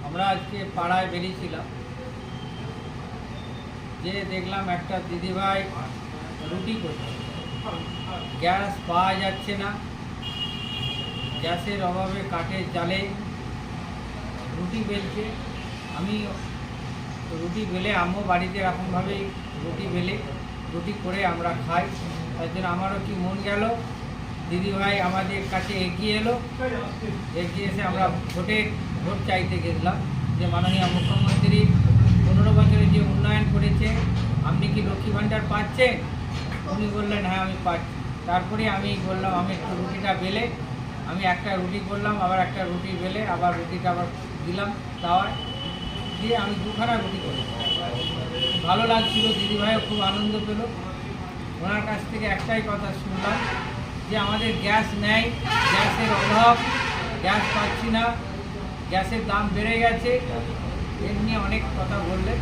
আমরা আজকে পাড়ায় বেরিয়েছিলাম, যে দেখলাম একটা দিদিভাই রুটি করছে। গ্যাস পাওয়া যাচ্ছে না, গ্যাসের অভাবে কাঠের জালে রুটি বেলছে। আমি রুটি বেলে আম্মু বাড়িতে এরকমভাবেই রুটি বেলে রুটি করে আমরা খাই। তার জন্য আমারও কি মন গেল, দিদিভাই আমাদের কাছে এগিয়ে এলো, এগিয়ে এসে আমরা ভোট চাইতে গেছিলাম যে মাননীয় মুখ্যমন্ত্রী 15 বছরে যে উন্নয়ন করেছে, আপনি কি লক্ষ্মী ভাণ্ডার পাচ্ছেন? উনি বললেন হ্যাঁ আমি পাচ্ছি। তারপরে আমি বললাম আমি একটু রুটিটা বেলে, আমি একটা রুটি করলাম, আবার একটা রুটি বেলে আবার রুটিটা আবার দিলাম তাওয়ায় দিয়ে আমি দুখানা রুটি করি। ভালো লাগছিল, দিদিভাইও খুব আনন্দ পেল। ওনার কাছ থেকে একটাই কথা শুনলাম যে আমাদের গ্যাস নেই, গ্যাসের অভাব, গ্যাস পাচ্ছি না, গ্যাসের দাম বেড়ে গেছে, এমনি অনেক কথা বললেন।